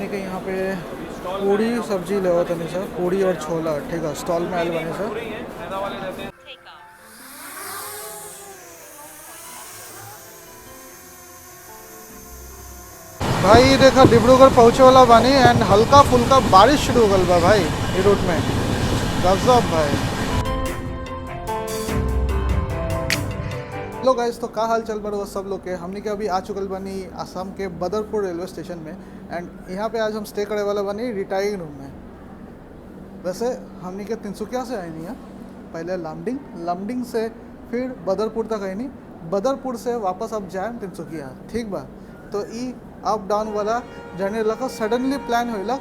हमने के यहाँ पे पूड़ी सब्जी ले तनी सर, पूड़ी और छोला। ठीक है, स्टॉल में आयल बने सर। भाई देखा डिब्रूगढ़ पहुँचे वाला बानी एंड हल्का फुल्का बारिश शुरू हो गल बा भाई ये रूट में। गजब भाई। हेलो गाइस, तो का हाल चल बा सब लोग के। हमने के अभी आ चुकल बानी आसाम के बदरपुर रेलवे स्टेशन में एंड यहाँ पे आज हम स्टे करे वाला बानी रिटायरिंग रूम में। वैसे हमने के तिनसुकिया से आए नहीं है, पहले लामडिंग से फिर बदरपुर तक आए नहीं, बदरपुर से वापस अब जाए तिनसुकिया। ठीक बा, तो ई अप डाउन वाला जर्नी लगा सडनली प्लान होइला।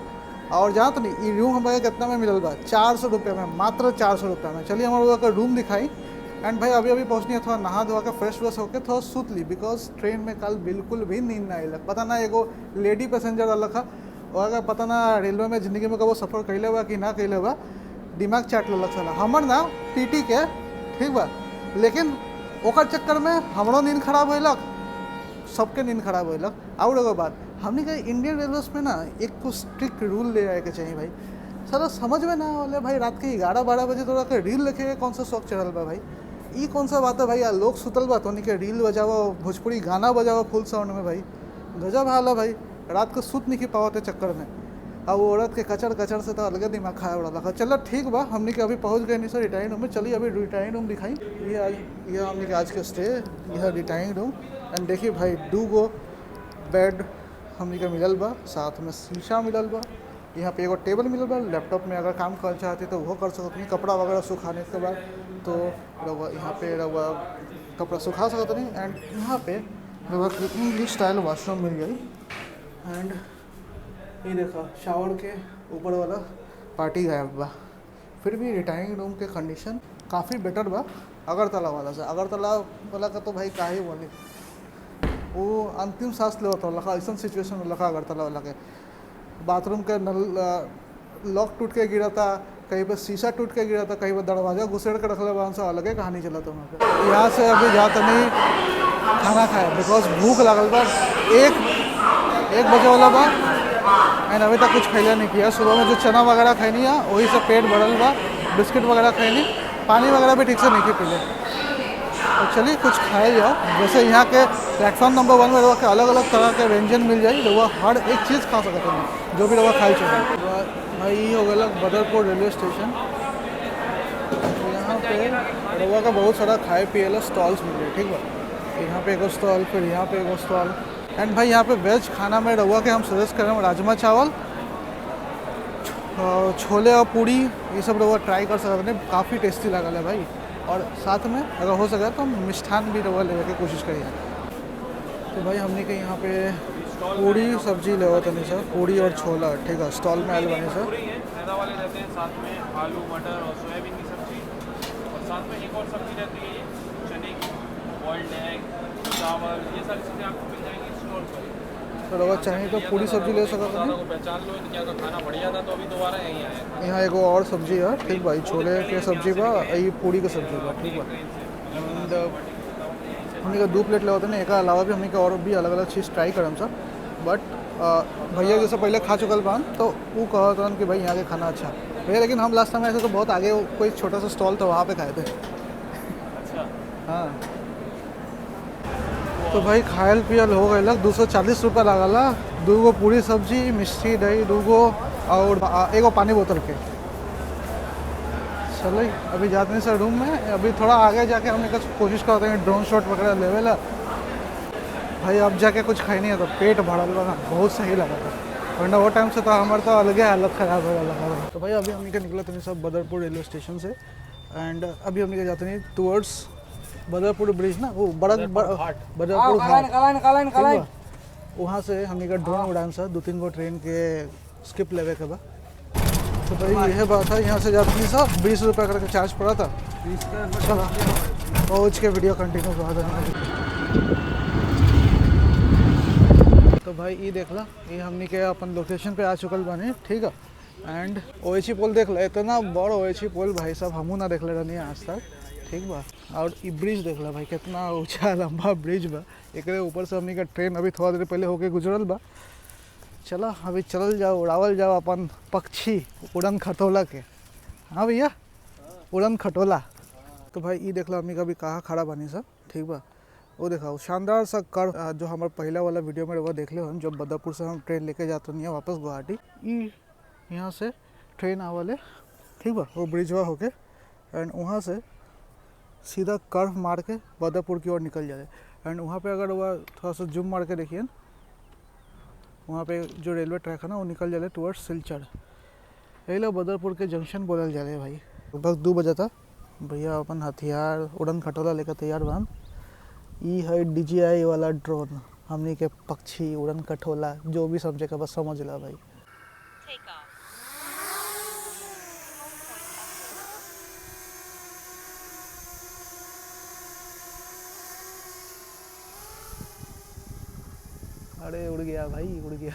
और जहाँ तो नहीं ये रूम हमारे कितना में मिलल बा, 400 रुपये में, मात्र 400 रुपये में। चलिए हमारे का रूम दिखाई। एंड भाई अभी पहुँचनी है, थोड़ा नहा धोवा के फ्रेश व्रेश होकर थोड़ा सूत ली, बिकॉज ट्रेन में कल बिल्कुल भी नींद ना आइलक। पता ना एगो लेडी पैसेंजर अलग है, और अगर पता ना रेलवे में ज़िंदगी में कबो सफ़र कैले हुआ कि ना कैले हुआ, दिमाग चाट लग साला हमर ना टीटी के। ठीक बा, लेकिन ओकर चक्कर में हमरो नींद खराब होलक, सबके नींद खराब होलक। और एगो बात, हमने के इंडियन रेलवेज में ना एक कुछ स्ट्रिक्ट रूल ले आए के चाहिए भाई। सारा समझ में ना वाले भाई, रात के 11-12 बजे तोरा के रील लिखे कौन सा शौक चढ़ल बा भाई। ई कौन सा बात है भाई, लोग सुतल बा तो उन्हीं के रील बजावा, भोजपुरी गाना बजावा फुल साउंड में भाई। गजब हाल है भाई, रात को सूत नहीं पावते चक्कर में। अब वो औरत के कचर से तो अलग दिमाग खाया उड़ा लगा। चलो ठीक बा, हमने के अभी पहुंच गए नहीं सर रिटायरिंग रूम में। चलिए अभी रिटायरिंग रूम दिखाई। ये हमने के आज के स्टे, यह रिटायरिंग रूम। एंड देखिए भाई 2 गो बेड हमने के मिलल बा, साथ में शीशा मिलल बा। यहाँ पे एगो टेबल मिलल बा, लैपटॉप में अगर काम कर चाहते तो वो कर सकते नहीं। कपड़ा वगैरह सुखाने के बाद तो रवा यहाँ पे रवा कपड़ा सुखा सकते नहीं। एंड यहाँ पे रवा इंग्लिश स्टाइल वॉशरूम मिल गई। एंड ये देखा शावर के ऊपर वाला पार्टी गायब बा। फिर भी रिटायरिंग रूम के कंडीशन काफ़ी बेटर बा अगरतला वाला से। अगरतला वाला का तो भाई का ही बोली, वो अंतिम सांस ले होता लगा, ऐसा सिचुएशन में लगा अगरतला वाला के। बाथरूम के नल लॉक टूट के गिरा था, कहीं पर शीशा टूट के गिरा था, कहीं पर दरवाज़ा घुसेड़ के रखले बा, से अलग कहानी चला था वहाँ पे। यहाँ से अभी जाता नहीं खाना खाया, बिकॉज भूख लगल बा। एक बजे वाला बा एंड अभी तक कुछ खैला नहीं किया। सुबह में जो चना वगैरह खैनी है वही से पेट भरल बा, बिस्किट वगैरह खैनी, पानी वगैरह भी ठीक से नहीं पीले। तो चलिए कुछ खाए जाओ। वैसे यहाँ के प्लेटफॉर्म नंबर 1 में रवा के अलग अलग तरह के व्यंजन मिल जाए, रवा हर एक चीज़ खा सकते हैं जो भी रवा खाई चाहिए। भाई ये हो गया बदरपुर रेलवे स्टेशन। तो यहाँ पे रवा का बहुत सारा खाए पिए ला स्टॉल्स मिल रहे। ठीक है, यहाँ पे एगो स्टॉल, फिर यहाँ पे एगो स्टॉल। एंड भाई यहाँ पे वेज खाना में रवा के हम सजेस्ट कर रहे हैं राजमा चावल, छोले और पूड़ी, ये सब रवा ट्राई कर सकते हैं, काफ़ी टेस्टी लगा है भाई। और साथ में अगर हो सके तो मिष्ठान भी रवा लेने की कोशिश करिए। तो भाई हमने के यहाँ पे पूड़ी सब्जी ले तनी सर, पूड़ी और छोला। ठीक है, स्टॉल में आयल बने सर। मैदा वाले रहते हैं, साथ में आलू मटर और सोयाबीन की सब्जी, और साथ में एक और सब्जी रहती है चने की, बॉइल्ड एग, चावल, ये सारी चीज़ें आपको मिल जाएंगी स्टॉल पर। तो अगर चाहें तो पूड़ी सब्जी ले सकते हैं। पहचान लो क्या का खाना बढ़िया था तो अभी दोबारा यहीं आए। यहाँ एगो और सब्जी है। ठीक भाई, छोले के सब्जी बा, ये पूड़ी के सब्जी बा। ठीक बा, एंड हमने का 2 प्लेट ले होते हैं। एक अलावा भी हमने का और भी अलग अलग चीज़ ट्राई करम सर। बट भैया जैसे पहले खा चुकल बान तो वो कहा था कि भाई यहाँ के खाना अच्छा भैया, लेकिन हम लास्ट टाइम ऐसे तो बहुत आगे कोई छोटा सा स्टॉल था वहाँ पे खाए थे। अच्छा, हाँ। तो भाई खायल पियल हो गए लग 240 रुपये लगला। 2 गो पूरी सब्जी, मिष्टी दही 2 गो और एगो पानी बोतल के। चलो अभी जाते हैं सर रूम में। अभी थोड़ा आगे जाके हमने कोशिश करते हैं ड्रोन शॉट वगैरह लेवे ला भाई। अब जाके कुछ खाई नहीं है तो पेट भरल बा ना, बहुत सही लगा था। वरना वो टाइम से तो हमारे तो अलग हालत ख़राब हो लगा। तो भाई अभी हमने के निकला थे सब बदरपुर रेलवे स्टेशन से। एंड अभी हमने के जाते नहीं टूवर्ड्स बदरपुर ब्रिज ना, वो बदरपुर घाट, वहाँ से हमने का ड्रोन उड़ान सर 2-3 गो ट्रेन के स्किप लेवे के बा। तो भाई यह बात है, यहाँ से जाते नहीं सर 20 रुपये करके चार्ज पड़ा था। चला पहुँच के वीडियो कंटिन्यू करा देना। तो भाई ये देख ला, ये हमने के अपन लोकेशन पे आ चुकल बने। ठीक है, एंड ओएची पोल देख ला, इतना बड़ ओएची पोल भाई साहब हमू ना देखले रहनी आज तक। ठीक बा, और ये ब्रिज देख ला भाई, कितना ऊंचा लंबा ब्रिज बा। एक ऊपर से हमने का ट्रेन अभी थोड़ा देर पहले होके गुजरल बा। चलो अभी चल जाओ, उड़ावल जाओ अपन पक्षी उड़न खटोला के। हाँ भैया, उड़न खटोला। तो भाई ये देख लो हमने कभी कहाँ खड़ा बनी सब, ठीक बा। वो देखा वो शानदार सा कर जो हमारे पहला वाला वीडियो में वो देख लो हम, जब बदरपुर से हम ट्रेन लेके जाते नहीं वापस गुवाहाटी, यहाँ से ट्रेन आवले, ठीक बा, वो ब्रिजवा होके एंड वहाँ से सीधा कर्व मार के बदरपुर की ओर निकल जाए। एंड वहाँ पे अगर वह थोड़ा सा जूम मार के देखिए, वहाँ पे जो रेलवे ट्रैक है ना वो निकल जाए टुवर्ड्स सिलचर। यही लोग बदरपुर के जंक्शन बोलल जाए भाई। लगभग 2 बजे था भैया, अपन हथियार उड़न खटोला लेकर तैयार बन। ई है DJI वाला ड्रोन, हमनी के पक्षी उड़न खटोला जो भी समझे का बस समझ ला भाई। अरे उड़ गया भाई, उड़ गया।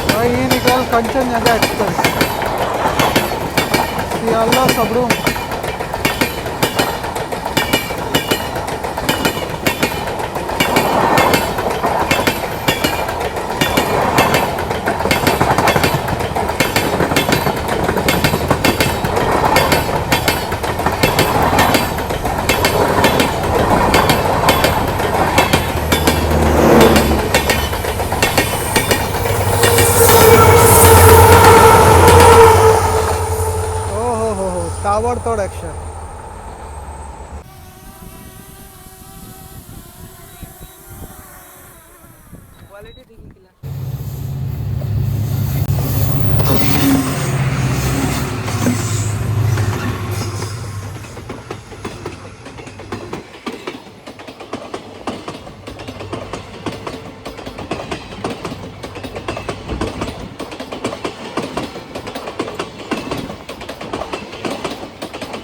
भाई ये निकल कंचनजंगा एक्सप्रेस, सियालदह सबरूम। ताबड़तोड़ एक्शन। क्वालिटी ठीक निकला।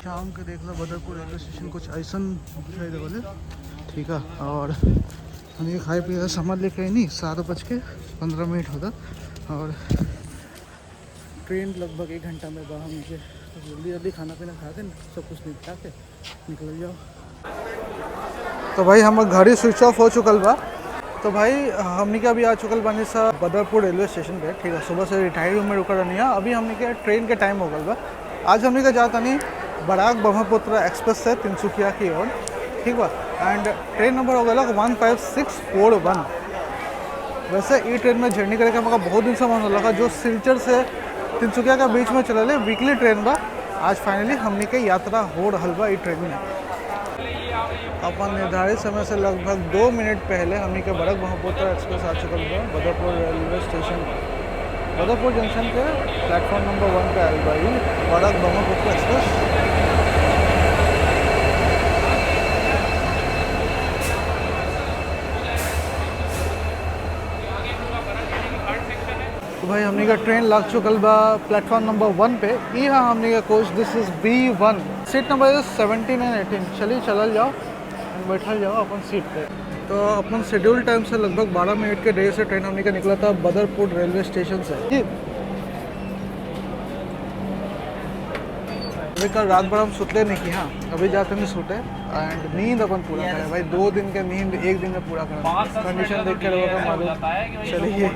शाम के देख लो बदरपुर रेलवे स्टेशन कुछ ऐसा बोले, ठीक है। और हम ये खाए पिए सामान लेके आई नहीं, 7:15 होता और ट्रेन लगभग 1 घंटा में बाहर नीचे। तो जल्दी जल्दी खाना पीना खा के सब कुछ निपटा के निकल जाओ। तो भाई हम घड़ी स्विच ऑफ हो चुकल बा। तो भाई हमने के अभी आ चुकल बानी सा बदरपुर रेलवे स्टेशन पे, ठीक है। सुबह से रिटायर्ड रूम में रुका रहनी है। अभी हमने के ट्रेन के टाइम हो गल बा। आज हमने का जाता नहीं बराक ब्रह्मपुत्र एक्सप्रेस से तिनसुकिया की ओर, ठीक बा। एंड ट्रेन नंबर हो गया 15641। वैसे ये ट्रेन में जर्नी करे का मौका बहुत दिन से मन हो लगा, जो सिलचर से तिनसुकिया के बीच में चले वीकली ट्रेन बा। आज फाइनली हमने के यात्रा हो रहा बा ये ट्रेन में। अपन निर्धारित समय से लगभग 2 मिनट पहले हमने के बराक ब्रह्मपुत्र एक्सप्रेस आ चुकल बा Badarpur railway station. Badarpur junction के प्लेटफॉर्म नंबर 1 पे आयल भाई बराक ब्रह्मपुत्र एक्सप्रेस। तो भाई हमने का ट्रेन लग चुकल बा प्लेटफॉर्म नंबर 1 पे। ये हाँ हमने का coach, this is B1, seat number 17 and 18। चलिए चलल जाओ, बैठल जाओ अपन सीट पे। तो अपन शेड्यूल टाइम से लगभग 12 मिनट के देर से ट्रेन हमने का निकला था बदरपुर रेलवे स्टेशन से। अभी कल रात भर हम सुतले नहीं कि, हाँ अभी जाते नहीं सोते एंड नींद अपन पूरा करें भाई। 2 दिन के नींद 1 दिन में पूरा करें, कंडीशन देख के लोगों का मालूम। चलिए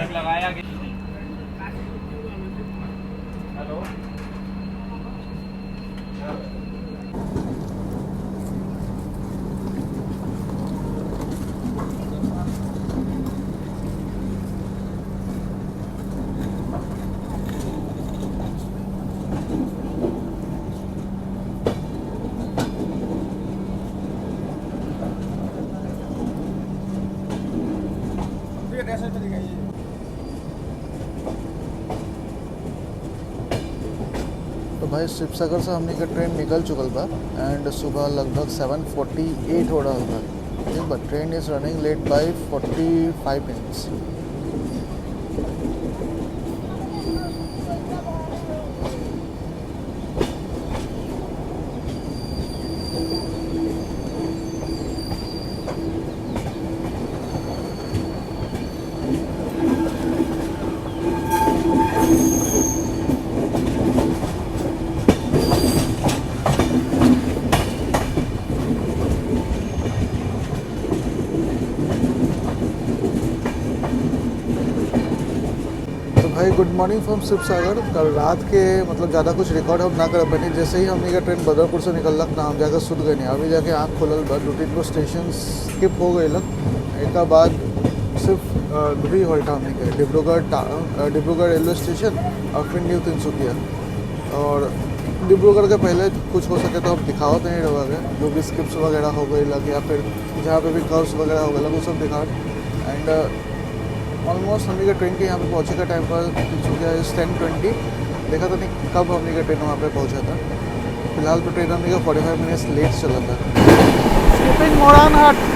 तो भाई शिवसागर से हमने का ट्रेन निकल चुकल बा एंड सुबह लगभग 7:48 हो रहा था, ठीक बा। Train is running late by 45 minutes. भाई good morning from Shiv Sagar. कल रात के मतलब ज़्यादा कुछ रिकॉर्ड हम ना कर पानी। जैसे ही हमने का ट्रेन बदरपुर से निकल ना हम जाकर सुध गए नहीं। अभी जाके आँख खुलल बा, 2-3 स्टेशन स्किप हो गई लग। एक बाद सिर्फ दुबई हॉल्टा हमने के डिब्रूगढ़ रेलवे स्टेशन और फिर न्यू तिनसुकिया। और डिब्रूगढ़ के पहले कुछ हो सके तो हम दिखावत नहीं रहोगे, जो भी स्किप्स वगैरह हो गई लग या फिर जहाँ पे भी कर्व्स वगैरह हो गए लग वो सब दिखा। एंड ऑलमोस्ट हमने का ट्रेन के यहाँ पे पहुँचे का टाइम पर तिनसुकिया 10:20। देखा तो नहीं कब हमने का ट्रेन वहाँ पे पहुँचा था। फिलहाल तो ट्रेन हमने का 45 मिनट्स लेट चला था। स्किपिंग मोरान हाट।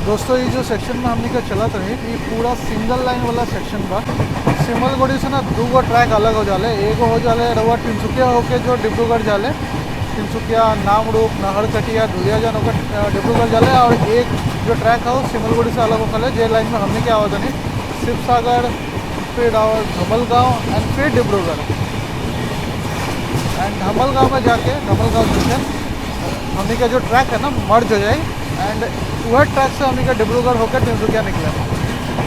दोस्तों ये जो सेक्शन में हमने का चला था ये पूरा सिंगल लाइन वाला सेक्शन बा। सिमलगुड़ी से ना 2 ट्रैक अलग हो जाले। एगो हो जाले रवा तिनसुकिया होके जो डिब्रूगढ़ जाले, तिनसुकिया नामरूप नहरकटिया धुलियाजान होकर डिब्रूगढ़ जाले। और एक जो ट्रैक है वो सिमलगुड़ी से अलग होकर जे लाइन में हमने क्या आवाज़ नहीं शिव सागर, फिर और धमलगाँव एंड फिर डिब्रूगढ़। एंड धमलगाँव में जाके धमलगाँव स्टेशन हमने का जो ट्रैक है ना मर्ज हो जाए। एंड वह ट्रैक से हमने का डिब्रूगढ़ होकर तिनसुकिया निकले।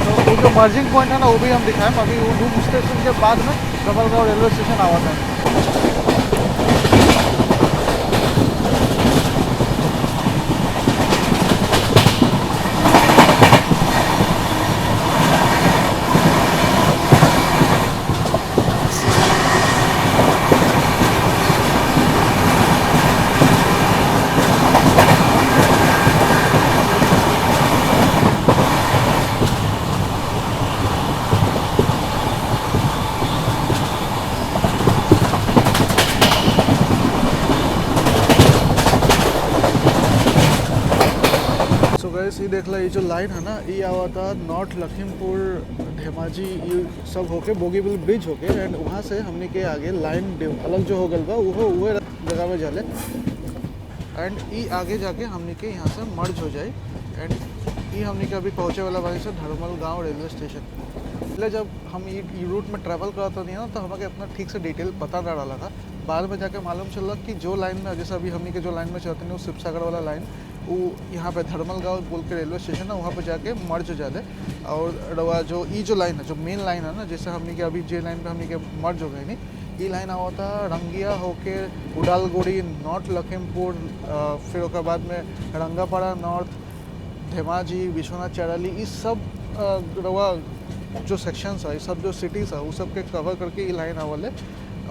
तो वो जो मर्जिंग पॉइंट है ना वो भी हम दिखाएं। अभी वो डूब स्टेशन के बाद में धमलगाँव रेलवे स्टेशन आवा था। ये देख ला, ये जो लाइन है ना ये आवा था नॉर्थ लखीमपुर धेमाजी ये सब होके बोगीबिल ब्रिज होके। एंड वहाँ से हमने के आगे लाइन अलग जो हो गल बा वो जगह में जाले। एंड ये आगे जाके हमने के यहाँ से मर्ज हो जाए। एंड ये हमने के अभी पहुँचे वाला बारी से धर्मलगाँव रेलवे स्टेशन। पहले जब हम ये रूट में ट्रैवल करता नहीं ना तो हमें इतना ठीक से डिटेल पता ना डाला था। बाद में जाके मालूम चला कि जो लाइन में जैसे अभी हमने के जो लाइन में चलते हैं वो शिव सागर वाला लाइन वो यहाँ पे धर्मलगाँव बोल के रेलवे स्टेशन है वहाँ पे जाके मर्ज हो जाते। और रवा जो ये जो लाइन है जो मेन लाइन है ना जैसे हमने के अभी जे लाइन पे हमने के मर्ज हो गए नहीं ये लाइन आवा था रंगिया होके उडालगुड़ी नॉर्थ लखीमपुर, फिर उसके बाद में रंगापाड़ा नॉर्थ, धेमाजी, विश्वनाथ चैराली ये सब रवा जो सेक्शंस है ये सब जो सिटीज़ है वो सब के कवर करके ये लाइन आवल है।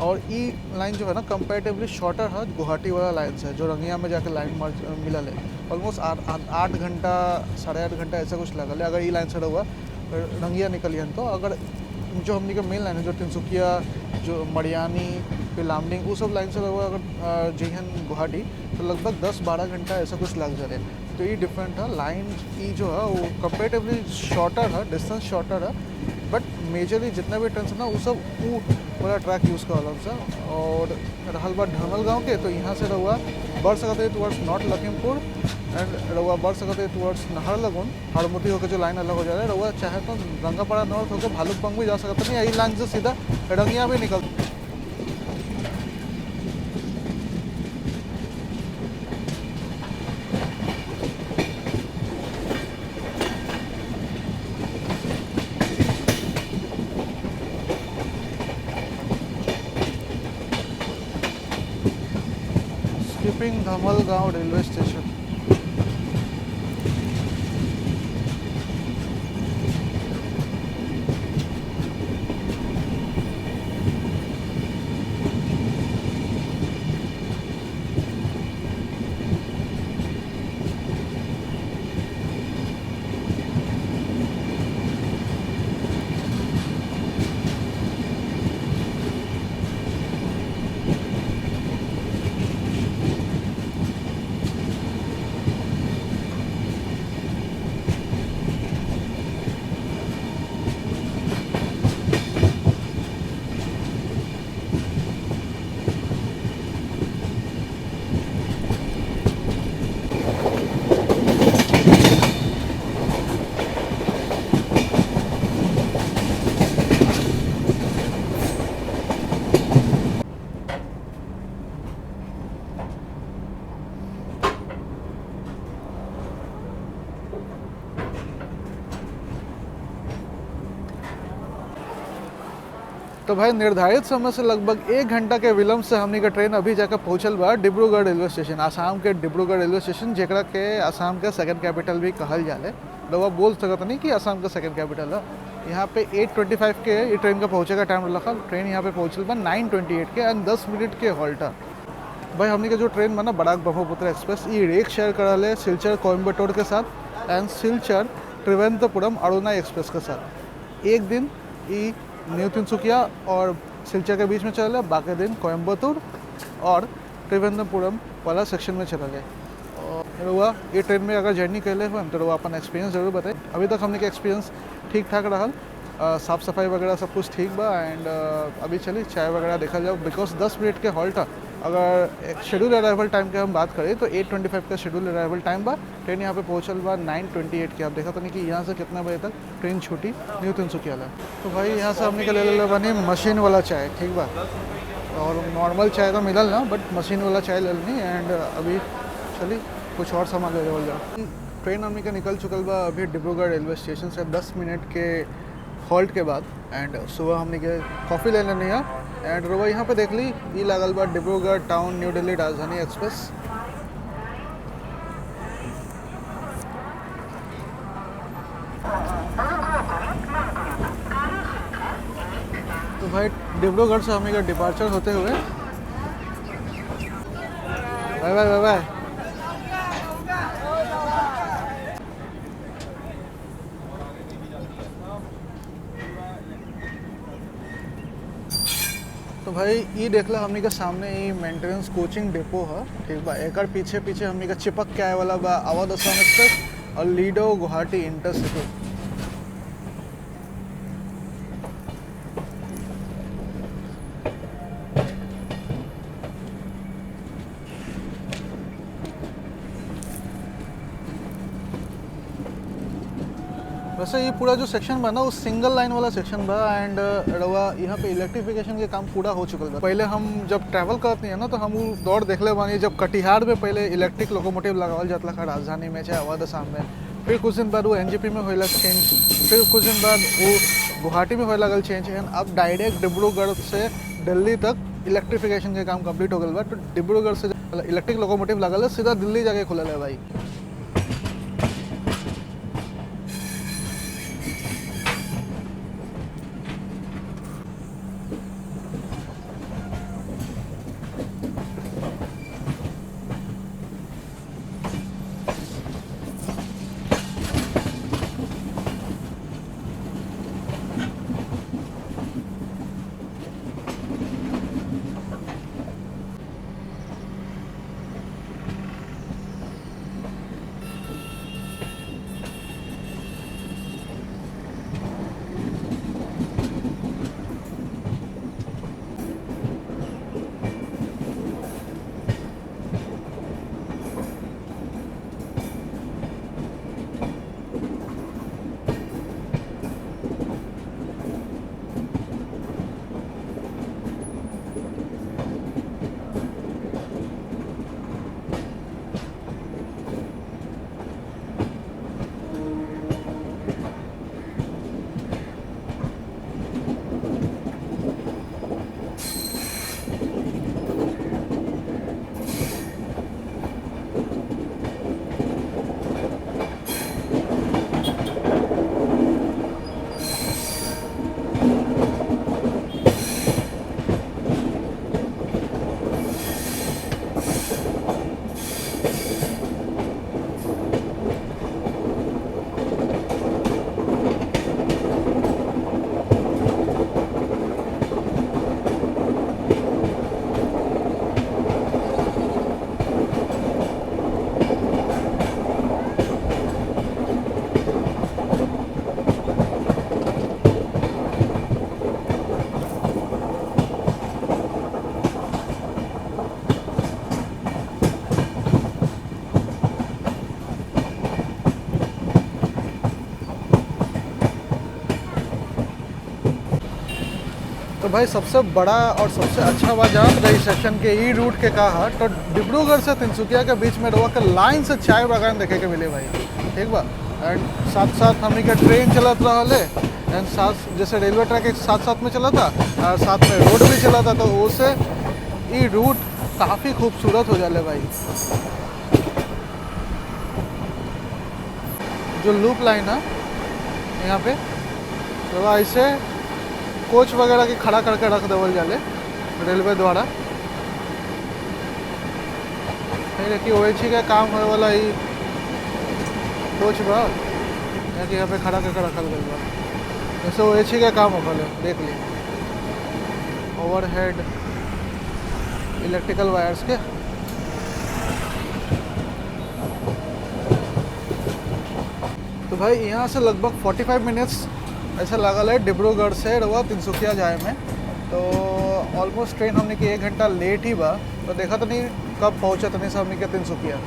और ये लाइन जो है ना कंपैरेटिवली शॉर्टर है गुवाहाटी वाला लाइन से जो रंगिया में जाके लाइन मिला है। ऑलमोस्ट 8 घंटा 8.5 घंटा ऐसा कुछ लगा है अगर ये लाइन से रहुआ रंगिया निकलिए तो। अगर जो हमने का मेन लाइन है जो तिनसुकिया जो मड़ियानी फिर लामडिंग वो सब लाइन से रहुआ अगर जेहन गुवाहाटी तो लगभग 10-12 घंटा ऐसा कुछ लग जा रहे। तो ये डिफरेंट है लाइन ये जो है वो कंपेरेटिवली शॉर्टर है, डिस्टेंस शॉर्टर है। बट मेजरली जितना भी ट्रेन है ना वो सब वो पूरा ट्रैक यूज़ कर अलग से। और रहल बात धर्मलगाँव के तो यहाँ से रहुआ बढ़ सकते हैं टुवर्ड्स नॉर्थ लखीमपुर एंड रहुआ बढ़ सकते हैं टुवर्ड्स नाहरलगुन हरमुती होकर जो लाइन अलग हो जा रहा है। रहुआ चाहे तो रंगापाड़ा नॉर्थ होकर भालुकपोंग भी जा सकते नहीं, यही लाइन से सीधा रंगिया भी निकल। Skipping Dhamalgaon railway station. तो भाई निर्धारित समय से लगभग 1 घंटा के विलम्ब से हमनी का ट्रेन अभी जाकर पहुंचल बा डिब्रूगढ़ रेलवे स्टेशन, आसाम के डिब्रूगढ़ रेलवे स्टेशन, जेकरा के आसाम के सेकंड कैपिटल भी कहल जाले। लोग आप बोल सकत नहीं कि आसाम का सेकंड कैपिटल है। यहाँ पे 8:25 के ये ट्रेन का पहुँचे का टाइम रखा। ट्रेन यहाँ पे पहुँचल बा 9:28 के एंड 10 मिनट के हॉल्ट है। भाई हमने का जो ट्रेन बना बराक ब्रह्मपुत्र एक्सप्रेस, ये रेक शेयर करल है सिलचर कोयम्बटूर के साथ एंड सिलचर त्रिवेंद्रपुरम अरुणा एक्सप्रेस के साथ। एक दिन ये न्यू तिनसुकिया और सिलचर के बीच में चल है, बाकी दिन कोयम्बटूर और त्रिवेंद्रपुरम वाला सेक्शन में चला गया। और हुआ ये ट्रेन में अगर जर्नी कर ले हम तो अपन एक्सपीरियंस जरूर बताए। अभी तक हमने का एक्सपीरियंस ठीक ठाक रहा, साफ़ सफाई वगैरह सब कुछ ठीक बा एंड अभी चलिए चाय वगैरह देखा जाओ बिकॉज 10 मिनट के हॉल्ट है। अगर शेड्यूल अराइवल टाइम के हम बात करें तो 8:25 का शेड्यूल अराइवल टाइम बा। ट्रेन यहाँ पे पहुँचल बा 9:28 के। आप देखा तो नहीं कि यहाँ से कितना बजे तक ट्रेन छूटी न्यू तिनसुकिया ला। तो भाई यहाँ से हमने ले ले बनी मशीन वाला चाय, ठीक बा। और नॉर्मल चाय तो मिलल ना, बट मशीन वाला चाय ले लेनी एंड अभी चलिए कुछ और सामान ले जाओ। ट्रेन हमने का निकल चुकल बा अभी डिब्रूगढ़ रेलवे स्टेशन से 10 मिनट के हॉल्ट के बाद एंड सुबह हमने के कॉफ़ी ले लेनी है एंड रोवा यहाँ पे देख ली ये लागल बा डिब्रूगढ़ टाउन न्यू दिल्ली राजधानी एक्सप्रेस। तो भाई डिब्रूगढ़ से हमें का डिपार्चर होते हुए बाय बाय बाय बाय। तो भाई ये देख ला हमनी के सामने ये मेंटेनेंस कोचिंग डिपो है, ठीक बा। एक पीछे पीछे हमनी का चिपक के आए वाला बा अवध असम एक्सप्रेस और लीडो गुवाहाटी इंटरसिटी। वैसे ये पूरा जो सेक्शन बना वो सिंगल लाइन वाला सेक्शन बा एंड रवा यहाँ पे इलेक्ट्रिफिकेशन के काम पूरा हो चुकल बा। पहले हम जब ट्रैवल करते हैं ना तो हम वो दौर देखले बानी जब कटिहार में पहले इलेक्ट्रिक लोकोमोटिव लगावल जाता था राजधानी में चाहे अवध असम में। फिर कुछ दिन बाद वो एनजेपी में होए चेंज, फिर कुछ दिन बाद वो गुवाहाटी में होए लगल चेंज एंड अब डायरेक्ट डिब्रूगढ़ से दिल्ली तक इलेक्ट्रिफिकेशन के काम कंप्लीट हो गल बा। तो डिब्रूगढ़ से इलेक्ट्रिक लोकोमोटिव लगल है सीधा दिल्ली जाके खुलल है भाई। तो भाई सबसे बड़ा और सबसे अच्छा बाजार रही सेक्शन के ई रूट के का है तो डिब्रूगढ़ से तिनसुकिया के बीच में रहा के लाइन से चाय बागान देखे के मिले भाई, ठीक बा। एंड साथ साथ हमने के ट्रेन चलत रहा एंड साथ जैसे रेलवे ट्रैक एक साथ साथ में चला था और साथ में रोड भी चला था, तो उससे ये रूट काफ़ी खूबसूरत हो जाले भाई। जो लूप लाइन है यहाँ पे तो ऐसे कोच वगैरह के खड़ा करके रख देवल जाले रेलवे द्वारा। देखिए ओएचई का काम होने वाला ही कोच बा यहाँ पे खड़ा करके रखल गई बा, जैसे ओएचई का काम होगा देख ली। ओवरहेड इलेक्ट्रिकल वायर्स के तो भाई यहाँ से लगभग 45 मिनट्स ऐसा लगल है डिब्रूगढ़ से रवा तिनसुकिया जाए में। तो ऑलमोस्ट ट्रेन हमने की 1 घंटा लेट ही बा, तो देखा तो नहीं कब पहुँचा तो नहीं से हमने क्या तिनसुकिया।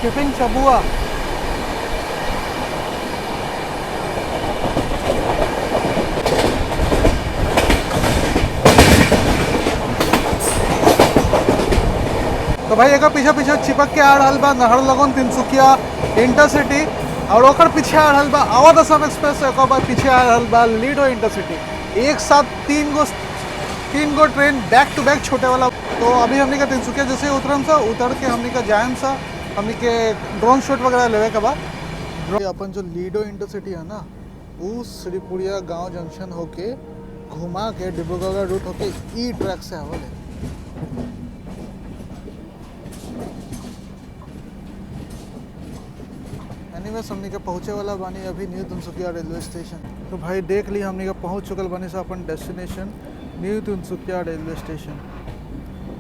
स्किपिंग चबुआ तो भाई एक पीछे पीछे चिपक के आ रहा बा नहर लगन तिनसुकिया इंटरसिटी, और ओकर पीछे आ रहा बा अवध असम एक्सप्रेस, एक बार पीछे आ रहा बा लीडो इंटरसिटी। एक साथ तीन गो ट्रेन बैक टू बैक छोटे वाला। तो अभी हमने का तिनसुकिया जैसे उतरम सा उतर के हमने का जायम सा हमने के ड्रोन शॉट वगैरह लेवे के बाद अपन जो लीडो इंटरसिटी है ना वो श्रीपुरिया गांव जंक्शन होके घुमा के डिब्रूगढ़ रूट होके ई ट्रैक से आवल है। एनीवेज हमने के पहुँचे वाला बानी अभी न्यू तिनसुकिया रेलवे स्टेशन। तो भाई देख ली हमने का पहुँच चुकल बानी से अपन destination New Tinsukia railway station.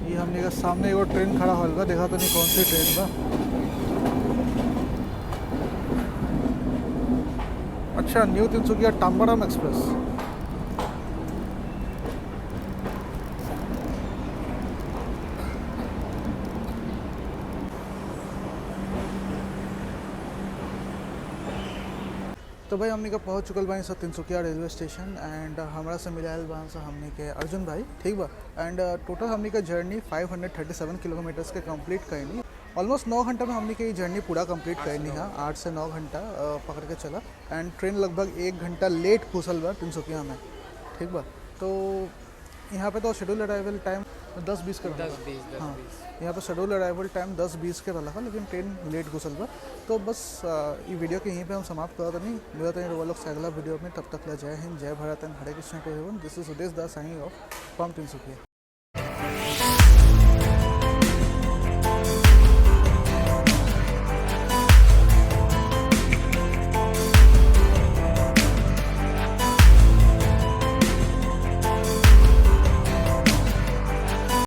ये हमने का सामने एगो ट्रेन खड़ा होल बा, देखा तो नहीं कौन सी ट्रेन बा। अच्छा न्यू तिनसुकिया टाम्बाराम एक्सप्रेस। तो भाई हमने का पहुँच चुकल बानी sir Tinsukia railway station and हमारा से मिलायल बान सा हमने के अर्जुन भाई, ठीक बा। एंड टोटल हमने का जर्नी 537 किलोमीटर्स के कंप्लीट करनी। ऑलमोस्ट 9 घंटा में हमने की ये जर्नी पूरा कंप्लीट करनी है, 8 से 9 घंटा पकड़ के चला। एंड ट्रेन लगभग 1 घंटा लेट घुसल बा तिनसुकिया में, ठीक बा। तो यहाँ पे तो शेड्यूल अराइवल टाइम 10-20 का रहा। हाँ यहाँ पे शेड्यूल अराइवल टाइम 10-20 के रहा, लेकिन ट्रेन लेट घुसल बा। तो बस ये वीडियो के यहीं पे हम समाप्त करते नहीं, मिलते हैं वो लोग से अगला वीडियो में। तब तक जय हिंद, जय Bharat and Hare Krishna to everyone. This is Sudesh Das signing off from Tinsukia.